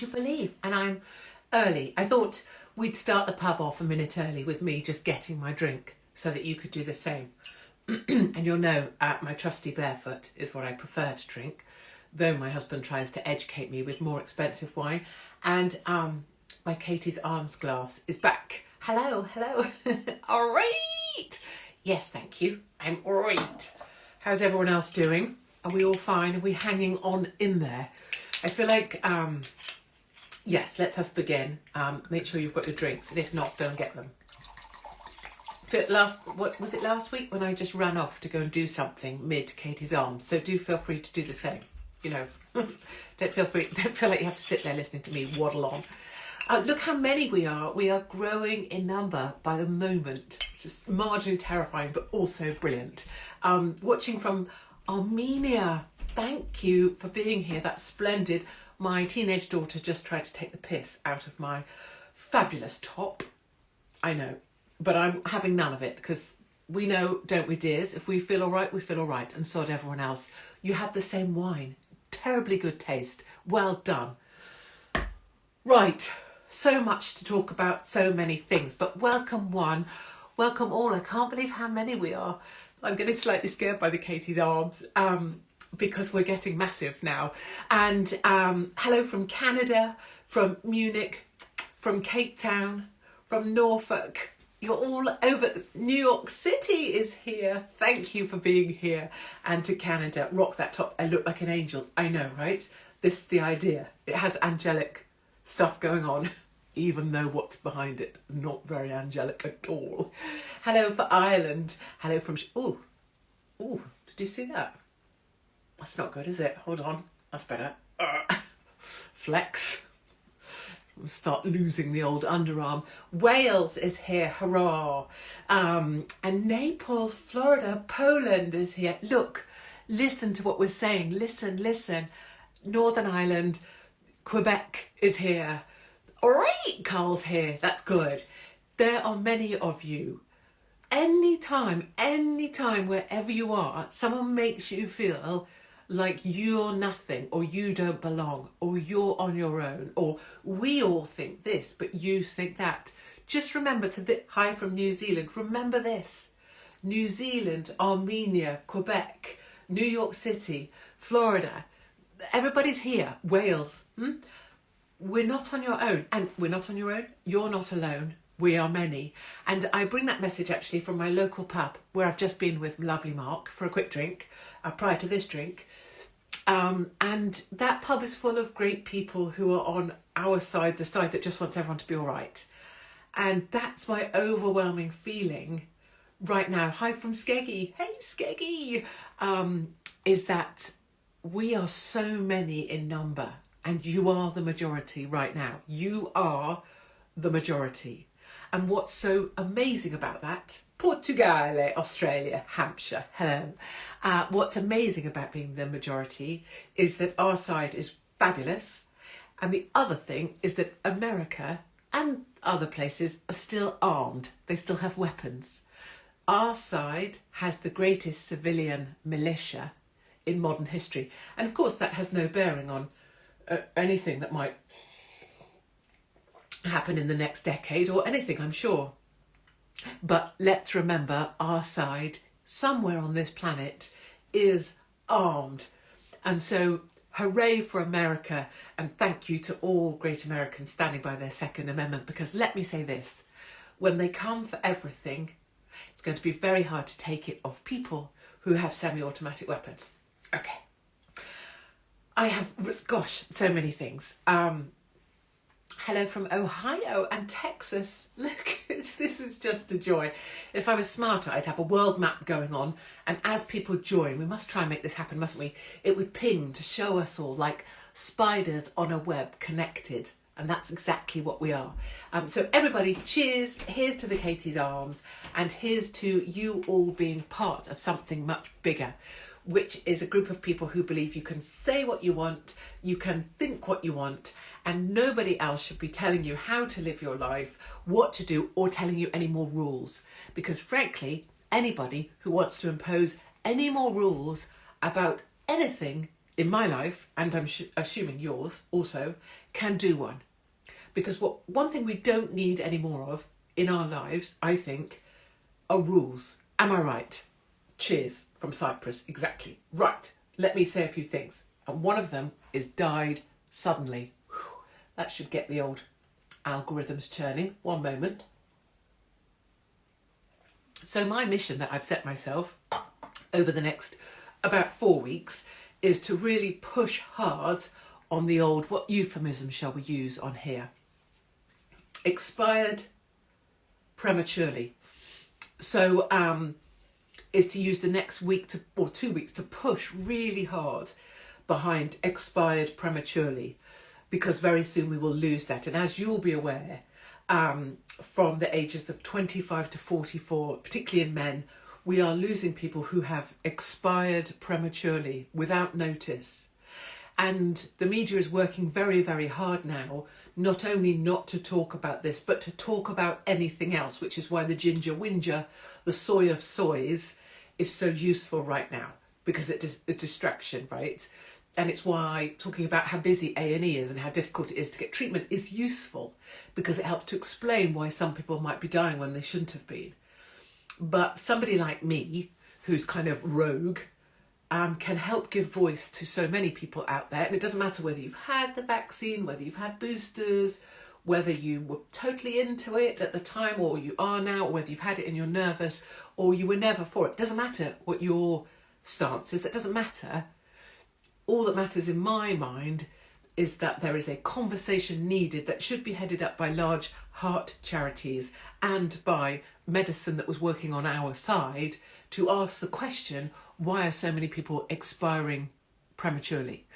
you believe? And I'm early. I thought we'd start the pub off a minute early with me just getting my drink so that you could do the same. And you'll know my trusty barefoot is what I prefer to drink, though my husband tries to educate me with more expensive wine. And my Katie's Arms glass is back. Hello. All right. Yes, thank you. I'm all right. How's everyone else doing? Are we all fine? Are we hanging on in there? I feel like, yes, let us begin. Make sure you've got your drinks, and if not, go and get them. What was it last week when I just ran off to go and do something mid Katie's Arms? So do feel free to do the same. You know, don't feel like you have to sit there listening to me waddle on. Look how many we are. We are growing in number by the moment. Just marginally terrifying, but also brilliant. Watching from Armenia. Thank you for being here. That's splendid. My teenage daughter just tried to take the piss out of my fabulous top. I know, but I'm having none of it because we know, don't we, dears? If we feel all right, we feel all right. And sod everyone else. You have the same wine. Terribly good taste. Well done. Right. So much to talk about, so many things. But welcome one, welcome all. I can't believe how many we are. I'm getting slightly scared by the Katie's Arms because we're getting massive now. And hello from Canada, from Munich, from Cape Town, from Norfolk. You're all over. New York City is here. Thank you for being here. And to Canada, rock that top. I look like an angel. I know, right? This is the idea. It has angelic stuff going on, even though what's behind it is not very angelic at all. Hello for Ireland. Hello from... Ooh, did you see that? That's not good, is it? Hold on. That's better. Flex. Start losing the old underarm. Wales is here. Hurrah. And Naples, Florida, Poland is here. Look, listen to what we're saying. Listen. Northern Ireland, Quebec is here. All right, Carl's here. That's good. There are many of you. Anytime, wherever you are, someone makes you feel like you're nothing, or you don't belong, or you're on your own, or we all think this, but you think that. Just remember hi from New Zealand. Remember this. New Zealand, Armenia, Quebec, New York City, Florida. Everybody's here. Wales. We're not on your own. And we're not on your own. You're not alone. We are many. And I bring that message actually from my local pub where I've just been with lovely Mark for a quick drink prior to this drink. And that pub is full of great people who are on our side, the side that just wants everyone to be all right. And that's my overwhelming feeling right now. Hi from Skeggy. Hey, Skeggy. Is that we are so many in number, and you are the majority right now. You are the majority. And what's so amazing about that, Portugal, Australia, Hampshire, hello. What's amazing about being the majority is that our side is fabulous. And the other thing is that America and other places are still armed. They still have weapons. Our side has the greatest civilian militia in modern history. And of course, that has no bearing on anything that might happen in the next decade or anything, I'm sure. But let's remember our side, somewhere on this planet, is armed. And so hooray for America, and thank you to all great Americans standing by their Second Amendment, because let me say this, when they come for everything, it's going to be very hard to take it off people who have semi-automatic weapons. Okay. I have, gosh, so many things. Hello from Ohio and Texas. Look, this is just a joy. If I was smarter, I'd have a world map going on. And as people join, we must try and make this happen, mustn't we? It would ping to show us all like spiders on a web connected. And that's exactly what we are. So everybody, cheers. Here's to the Katie's Arms. And here's to you all being part of something much bigger, which is a group of people who believe you can say what you want, you can think what you want, and nobody else should be telling you how to live your life, what to do, or telling you any more rules. Because frankly, anybody who wants to impose any more rules about anything in my life, and I'm assuming yours also, can do one. Because one thing we don't need any more of in our lives, I think, are rules. Am I right? Cheers from Cyprus. Exactly. Right. Let me say a few things. And one of them is died suddenly. Whew. That should get the old algorithms churning. One moment. So my mission that I've set myself over the next about 4 weeks is to really push hard on the old, what euphemism shall we use on here? Expired prematurely. So is to use the next week or 2 weeks to push really hard behind expired prematurely, because very soon we will lose that. And as you'll be aware, from the ages of 25 to 44, particularly in men, we are losing people who have expired prematurely without notice. And the media is working very, very hard now, not only not to talk about this, but to talk about anything else, which is why the ginger whinger, the soy of soys, is so useful right now, because it's a distraction, right? And it's why talking about how busy A&E is and how difficult it is to get treatment is useful, because it helps to explain why some people might be dying when they shouldn't have been. But somebody like me, who's kind of rogue, can help give voice to so many people out there. And it doesn't matter whether you've had the vaccine, whether you've had boosters, whether you were totally into it at the time or you are now, or whether you've had it and you're nervous or you were never for it. It doesn't matter what your stance is. That doesn't matter. All that matters in my mind is that there is a conversation needed that should be headed up by large heart charities and by medicine that was working on our side to ask the question, why are so many people expiring prematurely?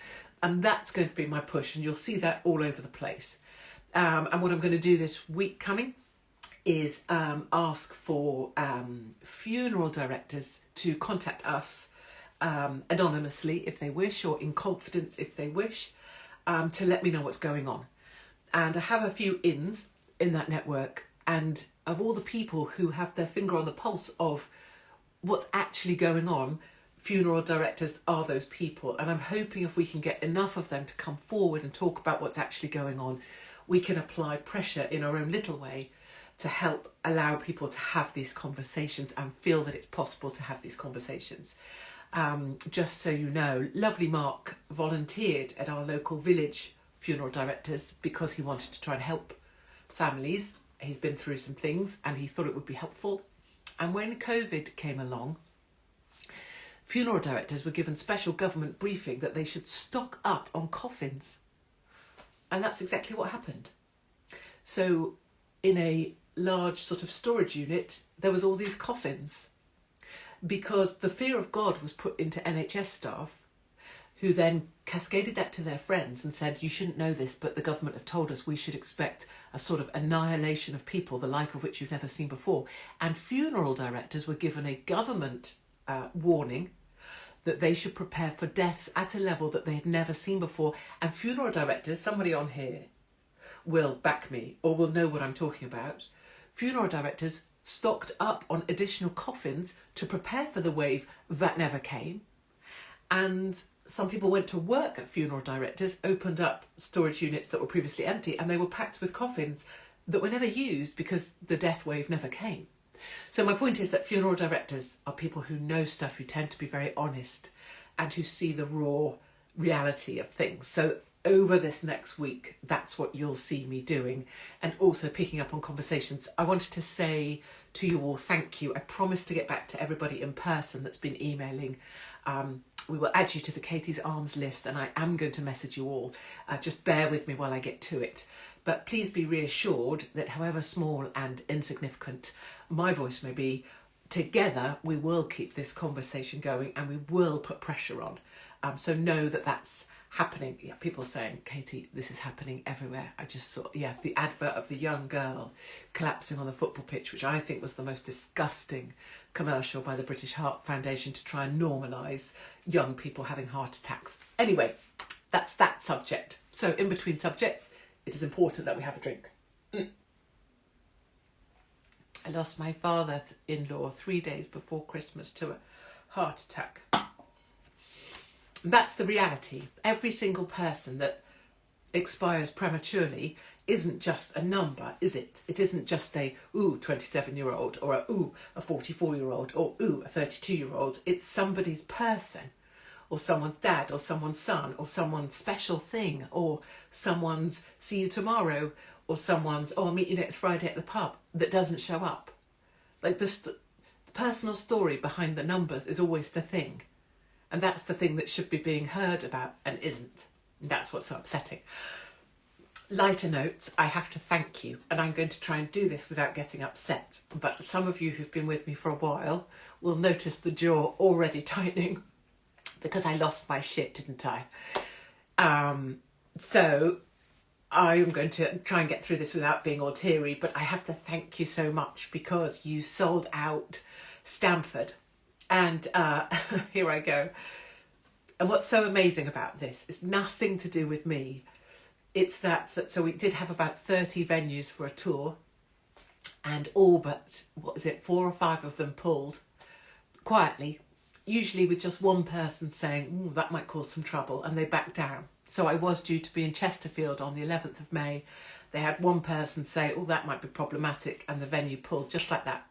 And that's going to be my push, and you'll see that all over the place. And what I'm going to do this week coming is ask for funeral directors to contact us anonymously if they wish, or in confidence if they wish, to let me know what's going on. And I have a few ins in that network, and of all the people who have their finger on the pulse of what's actually going on, funeral directors are those people. And I'm hoping if we can get enough of them to come forward and talk about what's actually going on, we can apply pressure in our own little way to help allow people to have these conversations and feel that it's possible to have these conversations. Just so you know, lovely Mark volunteered at our local village funeral directors because he wanted to try and help families. He's been through some things and he thought it would be helpful. And when COVID came along, funeral directors were given special government briefing that they should stock up on coffins. And that's exactly what happened. So in a large sort of storage unit, there was all these coffins, because the fear of God was put into NHS staff, who then cascaded that to their friends and said, you shouldn't know this, but the government have told us we should expect a sort of annihilation of people, the like of which you've never seen before. And funeral directors were given a government warning that they should prepare for deaths at a level that they had never seen before. And funeral directors, somebody on here will back me or will know what I'm talking about. Funeral directors stocked up on additional coffins to prepare for the wave that never came. And some people went to work at funeral directors, opened up storage units that were previously empty, and they were packed with coffins that were never used because the death wave never came. So my point is that funeral directors are people who know stuff, who tend to be very honest and who see the raw reality of things. So over this next week, that's what you'll see me doing, and also picking up on conversations. I wanted to say to you all, thank you. I promised to get back to everybody in person that's been emailing. We will add you to the Katie's Arms list, and I am going to message you all. Just bear with me while I get to it. But please be reassured that however small and insignificant my voice may be, together we will keep this conversation going and we will put pressure on. So know that that's happening. Yeah, people saying, Katie, this is happening everywhere. I just saw, the advert of the young girl collapsing on the football pitch, which I think was the most disgusting commercial by the British Heart Foundation to try and normalise young people having heart attacks. Anyway, that's that subject. So in between subjects, it is important that we have a drink. I lost my father-in-law 3 days before Christmas to a heart attack. That's the reality. Every single person that expires prematurely isn't just a number, is it? It isn't just a 27-year-old or a 44-year-old or a 32-year-old. It's somebody's person, or someone's dad, or someone's son, or someone's special thing, or someone's see you tomorrow, or someone's I'll meet you next Friday at the pub that doesn't show up. Like the personal story behind the numbers is always the thing. And that's the thing that should be being heard about and isn't. And that's what's so upsetting. Lighter notes, I have to thank you, and I'm going to try and do this without getting upset. But some of you who've been with me for a while will notice the jaw already tightening because I lost my shit, didn't I? So I am going to try and get through this without being all teary, but I have to thank you so much because you sold out Stamford. And here I go. And what's so amazing about this is nothing to do with me. It's so we did have about 30 venues for a tour, and all but, 4 or 5 of them pulled quietly, usually with just one person saying, that might cause some trouble, and they backed down. So I was due to be in Chesterfield on the 11th of May. They had one person say, that might be problematic, and the venue pulled just like that.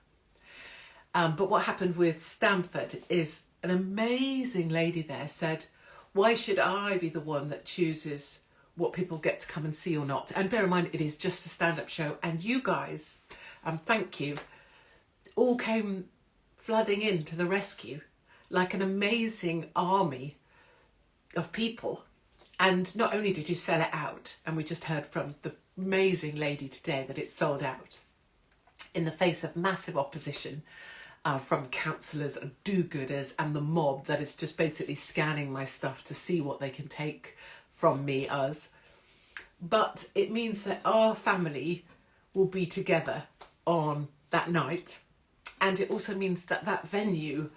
But what happened with Stamford is an amazing lady there said, why should I be the one that chooses what people get to come and see or not? And bear in mind, it is just a stand-up show. And you guys, thank you, all came flooding in to the rescue like an amazing army of people. And not only did you sell it out, and we just heard from the amazing lady today that it's sold out in the face of massive opposition from councillors and do-gooders and the mob that is just basically scanning my stuff to see what they can take from me, us. But it means that our family will be together on that night. And it also means that that venue,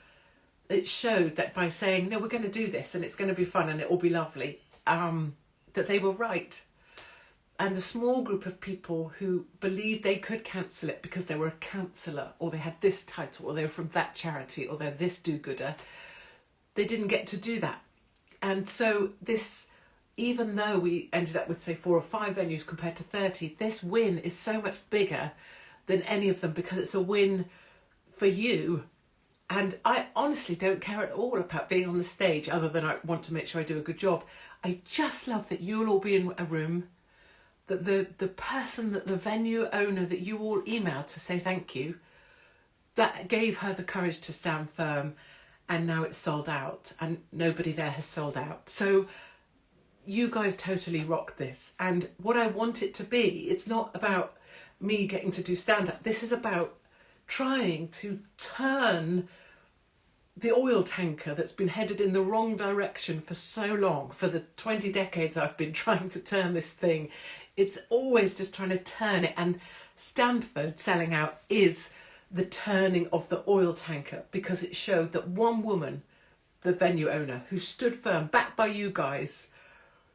it showed that by saying, no, we're going to do this and it's going to be fun and it will be lovely, that they were right. And a small group of people who believed they could cancel it because they were a councillor, or they had this title, or they were from that charity, or they're this do-gooder, they didn't get to do that. And so this, even though we ended up with, say, 4 or 5 venues compared to 30, this win is so much bigger than any of them because it's a win for you. And I honestly don't care at all about being on the stage, other than I want to make sure I do a good job. I just love that you'll all be in a room, that the person, that the venue owner that you all emailed to say thank you, that gave her the courage to stand firm, and now it's sold out and nobody there has sold out. So you guys totally rocked this. And what I want it to be, it's not about me getting to do stand-up. This is about trying to turn the oil tanker that's been headed in the wrong direction for so long, for the 20 decades I've been trying to turn this thing. It's always just trying to turn it, and Stamford selling out is the turning of the oil tanker, because it showed that one woman, the venue owner, who stood firm, backed by you guys,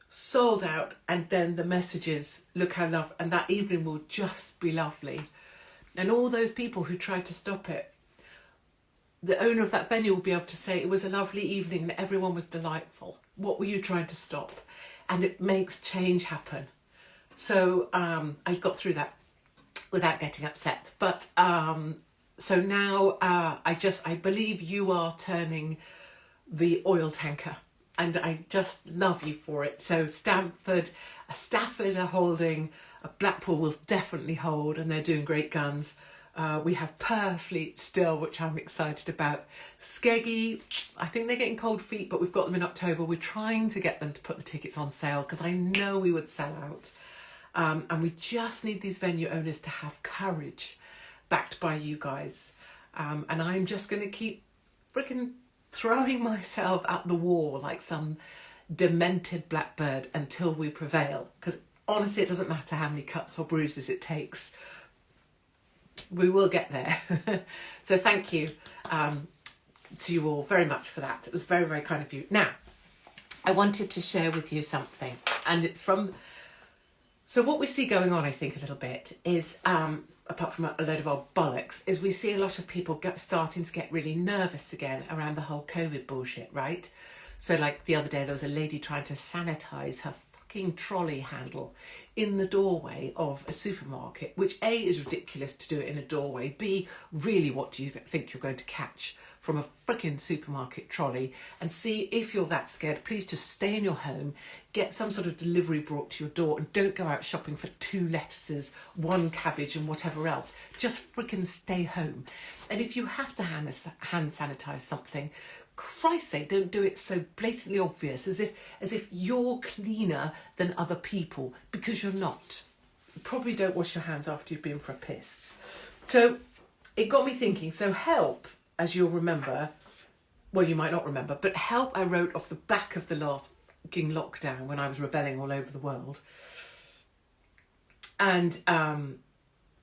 sold out, and then the messages, look how lovely, and that evening will just be lovely. And all those people who tried to stop it, the owner of that venue will be able to say it was a lovely evening and everyone was delightful. What were you trying to stop? And it makes change happen. So I got through that without getting upset. But so now I believe you are turning the oil tanker, and I just love you for it. So Stafford are holding, Blackpool will definitely hold, and they're doing great guns. We have Purfleet still, which I'm excited about. Skeggy, I think they're getting cold feet, but we've got them in October. We're trying to get them to put the tickets on sale because I know we would sell out. And we just need these venue owners to have courage, backed by you guys. And I'm just going to keep freaking throwing myself at the wall like some demented blackbird until we prevail. Because honestly, it doesn't matter how many cuts or bruises it takes. We will get there. So thank you to you all very much for that. It was very, very kind of you. Now, I wanted to share with you something, and it's from... So what we see going on, I think, a little bit is, apart from a load of old bollocks, is we see a lot of people starting to get really nervous again around the whole COVID bullshit, right? So like the other day, there was a lady trying to sanitise her fucking trolley handle in the doorway of a supermarket, which A, is ridiculous to do it in a doorway, B, really what do you think you're going to catch from a freaking supermarket trolley, and C, if you're that scared, please just stay in your home, get some sort of delivery brought to your door, and don't go out shopping for 2 lettuces, 1 cabbage and whatever else. Just freaking stay home. And if you have to hand sanitize something, Christ's sake, don't do it so blatantly obvious as if you're cleaner than other people, because you're not. You probably don't wash your hands after you've been for a piss. So it got me thinking. So help, as you'll remember, well, you might not remember, but help I wrote off the back of the last fucking lockdown when I was rebelling all over the world. And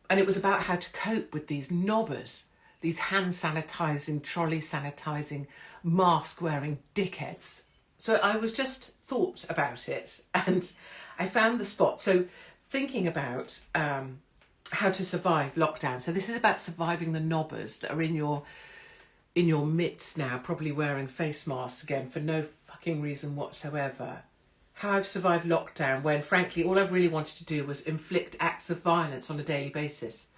it was about how to cope with these knobbers, these hand sanitising, trolley sanitising, mask wearing dickheads. So I was just thought about it and I found the spot. So thinking about how to survive lockdown. So this is about surviving the knobbers that are in your midst now, probably wearing face masks again for no fucking reason whatsoever. How I've survived lockdown when, frankly, all I've really wanted to do was inflict acts of violence on a daily basis.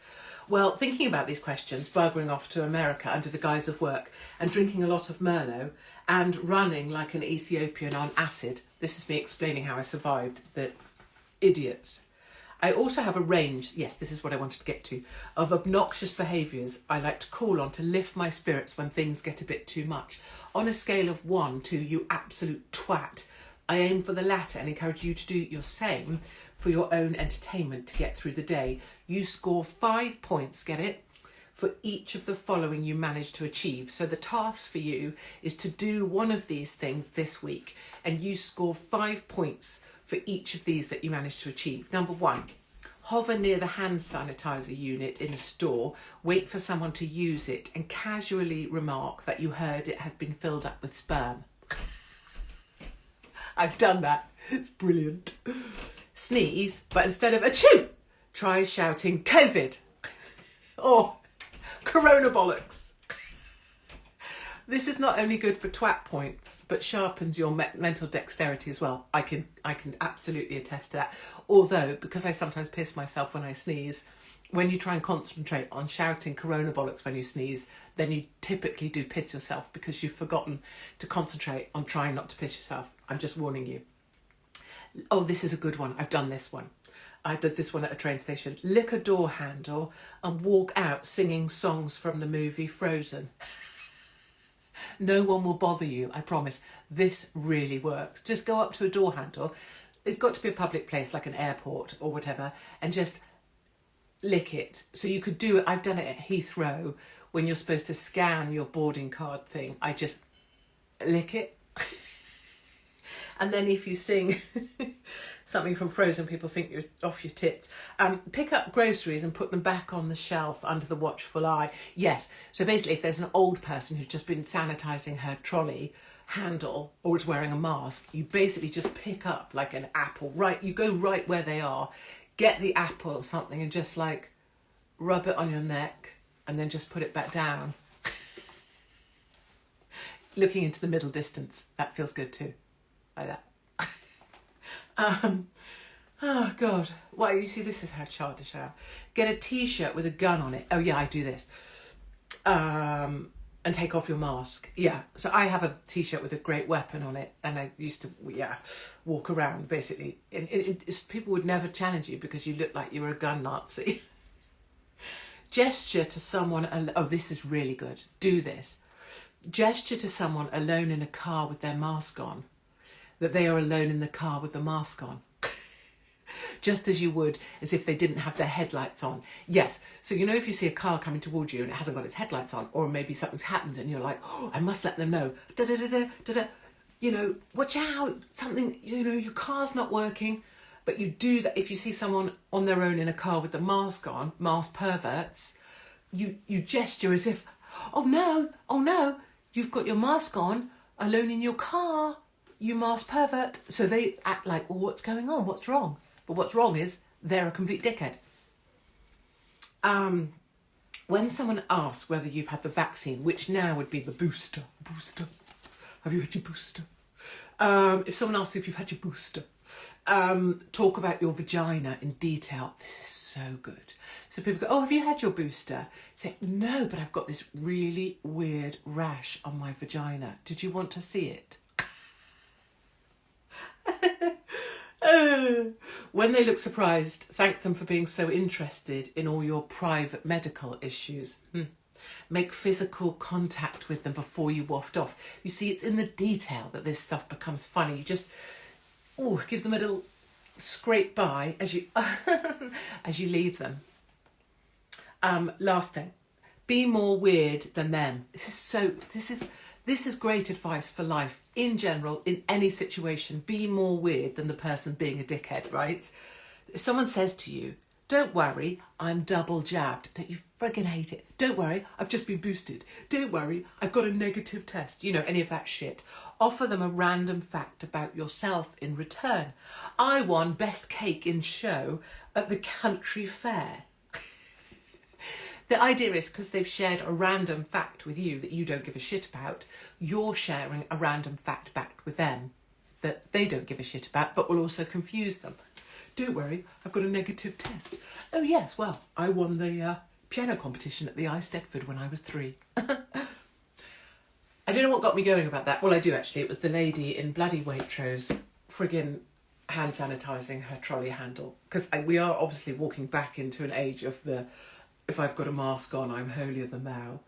Well, thinking about these questions, buggering off to America under the guise of work and drinking a lot of Merlot and running like an Ethiopian on acid. This is me explaining how I survived the idiots. I also have a range, yes, this is what I wanted to get to, of obnoxious behaviours I like to call on to lift my spirits when things get a bit too much. On a scale of 1 to you absolute twat, I aim for the latter and encourage you to do your same for your own entertainment to get through the day. You score 5 points, get it, for each of the following you manage to achieve. So the task for you is to do one of these things this week, and you score 5 points for each of these that you manage to achieve. Number 1, hover near the hand sanitizer unit in a store, wait for someone to use it, and casually remark that you heard it had been filled up with sperm. I've done that. It's brilliant. Sneeze, but instead of achoo, try shouting COVID or corona bollocks. This is not only good for twat points, but sharpens your mental dexterity as well. I can absolutely attest to that. Although, because I sometimes piss myself when I sneeze, when you try and concentrate on shouting corona bollocks when you sneeze, then you typically do piss yourself because you've forgotten to concentrate on trying not to piss yourself. I'm just warning you. Oh, this is a good one. I've done this one. I did this one at a train station. Lick a door handle and walk out singing songs from the movie Frozen. No one will bother you, I promise. This really works. Just go up to a door handle. It's got to be a public place like an airport or whatever, and just lick it. So you could do it. I've done it at Heathrow when you're supposed to scan your boarding card thing. I just lick it. And then if you sing something from Frozen, people think you're off your tits. Pick up groceries and put them back on the shelf under the watchful eye. Yes, so basically if there's an old person who's just been sanitising her trolley handle or is wearing a mask, you basically just pick up like an apple, right? You go right where they are, get the apple or something and just like rub it on your neck and then just put it back down. Looking into the middle distance, that feels good too. Like that. Oh God. Well, you see, this is how childish I am. Get a t-shirt with a gun on it. Oh yeah, I do this. And take off your mask. Yeah. So I have a t-shirt with a great weapon on it, and I used to, walk around basically. People would never challenge you because you look like you were a gun Nazi. Gesture to someone. Oh, this is really good. Do this. Gesture to someone alone in a car with their mask on that they are alone in the car with the mask on. Just as you would as if they didn't have their headlights on. Yes, so you know if you see a car coming towards you and it hasn't got its headlights on, or maybe something's happened and you're like, oh, I must let them know. Da-da-da-da-da-da. You know, watch out, something, you know, your car's not working. But you do that if you see someone on their own in a car with the mask on, mask perverts, you gesture as if, oh no, you've got your mask on, alone in your car, you mask pervert. So they act like, well, what's going on? What's wrong? But what's wrong is they're a complete dickhead. When someone asks whether you've had the vaccine, which now would be the booster. Have you had your booster? If someone asks if you've had your booster, Talk about your vagina in detail. This is so good. So people go, oh, have you had your booster? Say, no, but I've got this really weird rash on my vagina. Did you want to see it? When they look surprised, thank them for being so interested in all your private medical issues. Make physical contact with them before you waft off. You see, it's in the detail that this stuff becomes funny. You just, give them a little scrape by as you as you leave them. Last thing, be more weird than them. This is great advice for life in general, in any situation. Be more weird than the person being a dickhead, right? If someone says to you, don't worry, I'm double jabbed. Don't you friggin' hate it? Don't worry, I've just been boosted. Don't worry, I've got a negative test. You know, any of that shit. Offer them a random fact about yourself in return. I won best cake in show at the country fair. The idea is because they've shared a random fact with you that you don't give a shit about, you're sharing a random fact back with them that they don't give a shit about, but will also confuse them. Don't worry, I've got a negative test. Oh yes, well, I won the piano competition at the I Stedford when I was 3. I don't know what got me going about that. Well, I do actually. It was the lady in bloody Waitrose friggin' hand sanitising her trolley handle. Because we are obviously walking back into an age of the, if I've got a mask on, I'm holier than thou.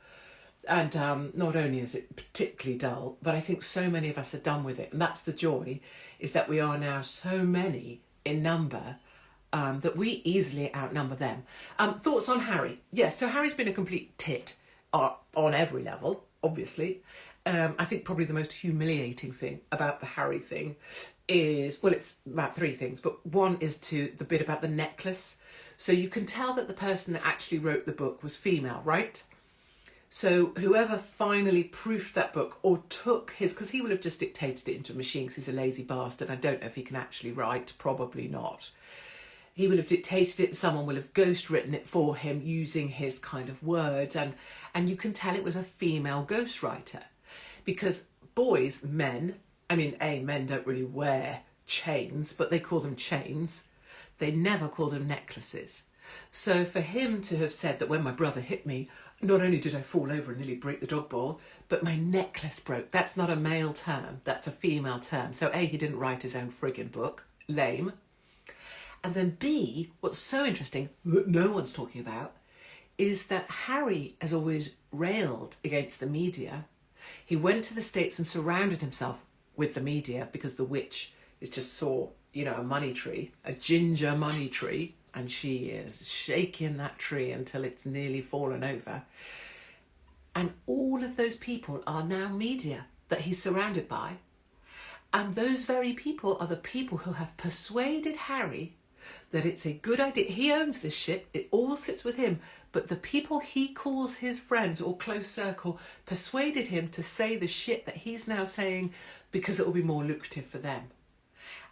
And not only is it particularly dull, but I think so many of us are done with it. And that's the joy, is that we are now so many in number that we easily outnumber them. Thoughts on Harry? Yes, so Harry's been a complete tit on every level, obviously. I think probably the most humiliating thing about the Harry thing is, well, it's about 3 things, but one is to the bit about the necklace. So you can tell that the person that actually wrote the book was female, right? So whoever finally proofed that book or took his, because he will have just dictated it into a machine because he's a lazy bastard. I don't know if he can actually write, probably not. He will have dictated it, someone will have ghostwritten it for him using his kind of words. And you can tell it was a female ghostwriter. Because boys, men, I mean, men don't really wear chains, but they call them chains. They never call them necklaces. So for him to have said that when my brother hit me, not only did I fall over and nearly break the dog bowl, but my necklace broke. That's not a male term. That's a female term. So A, he didn't write his own friggin' book. Lame. And then B, what's so interesting that no one's talking about is that Harry has always railed against the media. He went to the States and surrounded himself with the media because the witch is just saw, a money tree, a ginger money tree, and she is shaking that tree until it's nearly fallen over. And all of those people are now media that he's surrounded by. And those very people are the people who have persuaded Harry that it's a good idea. He owns this shit. It all sits with him. But the people he calls his friends or close circle persuaded him to say the shit that he's now saying because it will be more lucrative for them.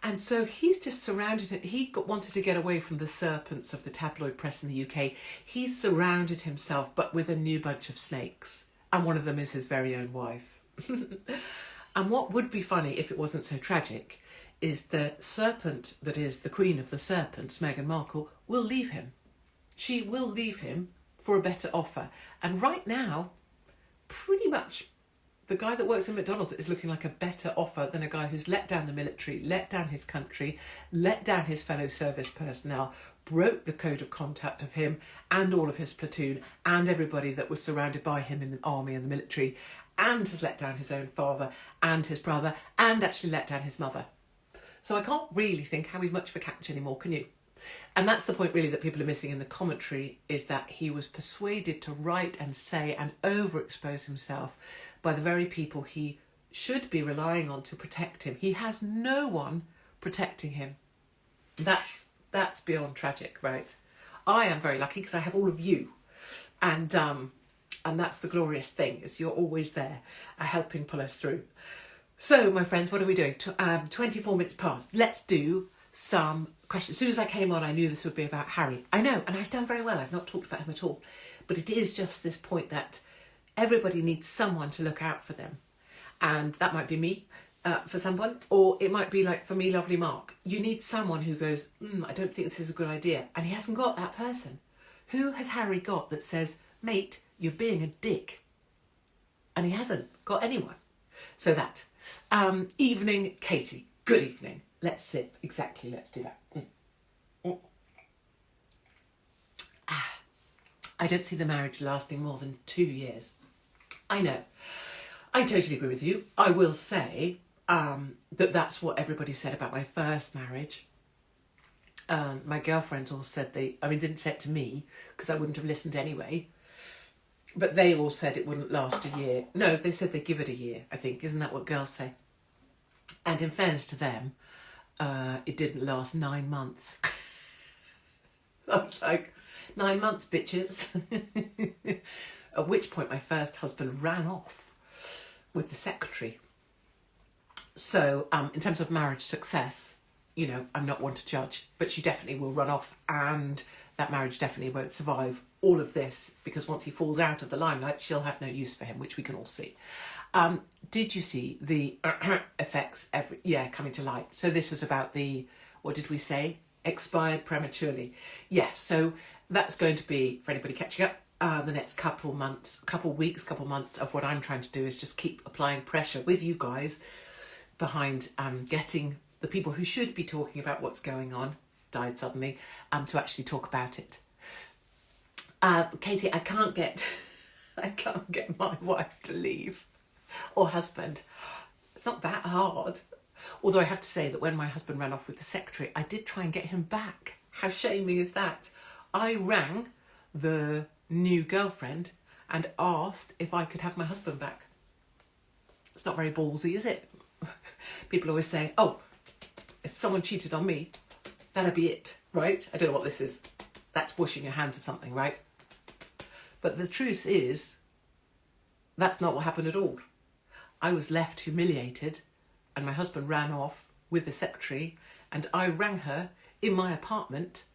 And so he's just surrounded it. Wanted to get away from the serpents of the tabloid press in the UK. He's surrounded himself, but with a new bunch of snakes. And one of them is his very own wife. And what would be funny if it wasn't so tragic is the serpent that is the queen of the serpents, Meghan Markle, will leave him. She will leave him for a better offer. And right now, pretty much the guy that works in McDonald's is looking like a better offer than a guy who's let down the military, let down his country, let down his fellow service personnel, broke the code of contact of him and all of his platoon and everybody that was surrounded by him in the army and the military, and has let down his own father and his brother and actually let down his mother. So I can't really think how he's much of a catch anymore, can you? And that's the point really that people are missing in the commentary, is that he was persuaded to write and say and overexpose himself by the very people he should be relying on to protect him. He has no one protecting him. That's beyond tragic, right? I am very lucky because I have all of you. And that's the glorious thing, is you're always there helping pull us through. So, my friends, what are we doing? 24 minutes past. Let's do some questions. As soon as I came on, I knew this would be about Harry. I know, and I've done very well. I've not talked about him at all. But it is just this point that everybody needs someone to look out for them. And that might be me. for someone, or it might be like for me, lovely Mark. You need someone who goes, I don't think this is a good idea. And he hasn't got that person. Who has Harry got that says, mate, you're being a dick? And he hasn't got anyone. So that. Evening, Katie. Good evening. Let's sip. Exactly, let's do that. I don't see the marriage lasting more than 2 years. I know. I totally agree with you. I will say that's what everybody said about my first marriage. My girlfriends all said didn't say it to me because I wouldn't have listened anyway. But they all said it wouldn't last a year. No, they said they'd give it a year, I think. Isn't that what girls say? And in fairness to them, it didn't last 9 months. I was like, 9 months, bitches. At which point my first husband ran off with the secretary. So in terms of marriage success, I'm not one to judge, but she definitely will run off, and that marriage definitely won't survive all of this, because once he falls out of the limelight, she'll have no use for him, which we can all see. Did you see the effects coming to light? So this is about what did we say? Expired prematurely. Yes, so that's going to be, for anybody catching up, the next couple months of what I'm trying to do is just keep applying pressure with you guys behind getting the people who should be talking about what's going on, died suddenly, to actually talk about it. Katie, I can't get my wife to leave, or husband. It's not that hard. Although I have to say that when my husband ran off with the secretary, I did try and get him back. How shaming is that? I rang the new girlfriend and asked if I could have my husband back. It's not very ballsy, is it? People always say, oh, if someone cheated on me, that'd be it, right? I don't know what this is. That's washing your hands of something, right? But the truth is, that's not what happened at all. I was left humiliated, and my husband ran off with the secretary, and I rang her in my apartment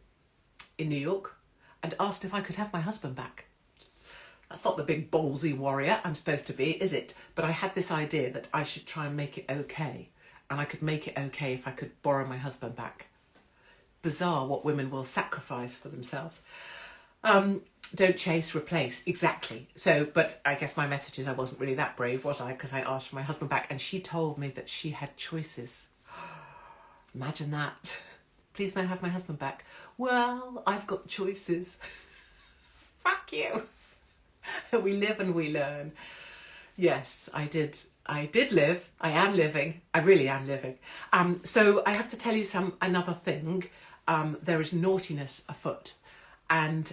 in New York and asked if I could have my husband back. That's not the big ballsy warrior I'm supposed to be, is it? But I had this idea that I should try and make it okay, and I could make it okay if I could borrow my husband back. Bizarre what women will sacrifice for themselves. Don't chase, replace. Exactly. So, but I guess my message is I wasn't really that brave, was I? Because I asked for my husband back, and she told me that she had choices. Imagine that. Please may I have my husband back? Well, I've got choices. Fuck you. We live and we learn. Yes, I did live. I am living. I really am living. So I have to tell you another thing. There is naughtiness afoot. And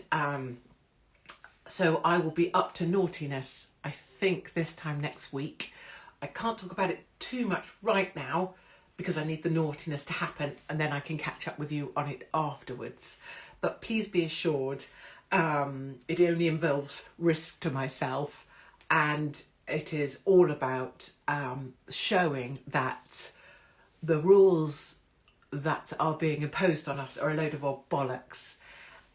so I will be up to naughtiness, I think, this time next week. I can't talk about it too much right now because I need the naughtiness to happen, and then I can catch up with you on it afterwards. But please be assured, it only involves risk to myself, and it is all about showing that the rules that are being imposed on us are a load of old bollocks.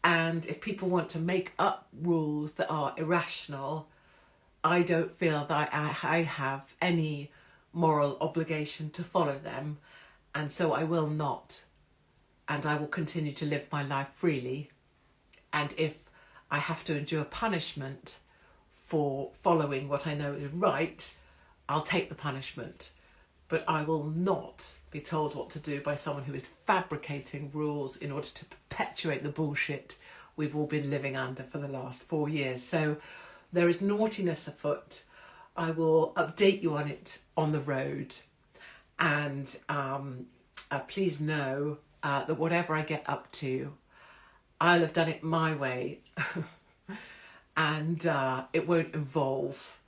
And if people want to make up rules that are irrational, I don't feel that I have any moral obligation to follow them. And so I will not. And I will continue to live my life freely. And if I have to endure punishment for following what I know is right, I'll take the punishment. But I will not be told what to do by someone who is fabricating rules in order to perpetuate the bullshit we've all been living under for the last 4 years. So there is naughtiness afoot. I will update you on it on the road. And please know that whatever I get up to, I'll have done it my way. And it won't involve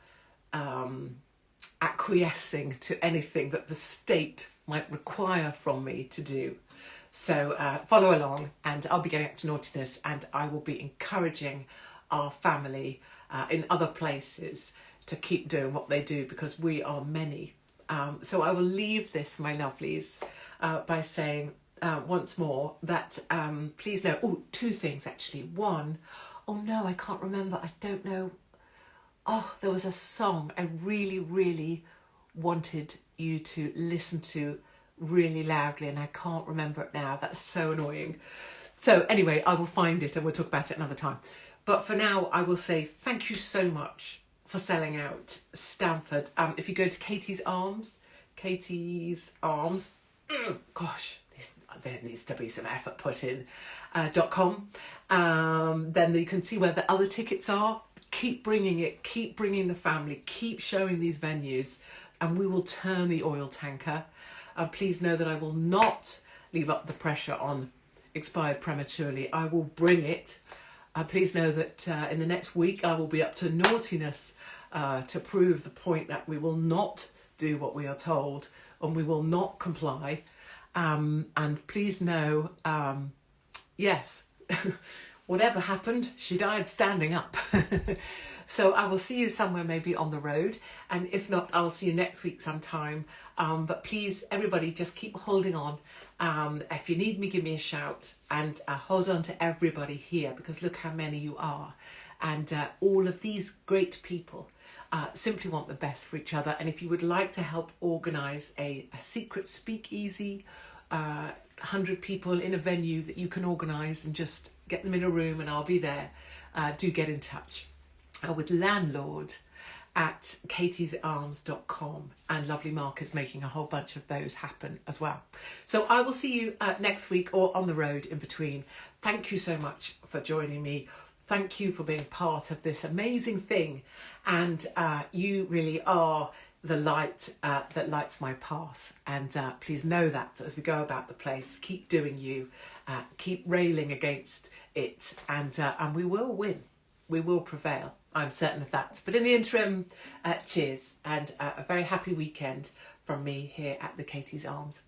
acquiescing to anything that the state might require from me to do. So follow along, and I'll be getting up to naughtiness, and I will be encouraging our family in other places to keep doing what they do, because we are many. So I will leave this, my lovelies, by saying once more that please know, two things actually. One, oh no, I can't remember, I don't know. Oh, there was a song I really, really wanted you to listen to really loudly, and I can't remember it now. That's so annoying. So anyway, I will find it and we'll talk about it another time. But for now, I will say thank you so much for selling out Stanford. If you go to Katie's Arms, gosh, there needs to be some effort put in, .com, then you can see where the other tickets are. Keep bringing it, keep bringing the family, keep showing these venues, and we will turn the oil tanker. Please know that I will not leave up the pressure on Expired Prematurely. I will bring it. Please know that in the next week I will be up to naughtiness to prove the point that we will not do what we are told and we will not comply. And please know, yes, whatever happened, she died standing up. So I will see you somewhere, maybe on the road. And if not, I will see you next week sometime. But please, everybody, just keep holding on. If you need me, give me a shout. And hold on to everybody here, because look how many you are. And all of these great people simply want the best for each other. And if you would like to help organise a secret speakeasy, 100 people in a venue that you can organise and just get them in a room and I'll be there, do get in touch with landlord at katiesarms.com, and lovely Mark is making a whole bunch of those happen as well. So I will see you next week or on the road in between. Thank you so much for joining me. Thank you for being part of this amazing thing, and you really are the light that lights my path. And please know that as we go about the place, keep doing you, keep railing against it, and we will win. We will prevail. I'm certain of that. But in the interim, cheers, and a very happy weekend from me here at the Katie's Arms.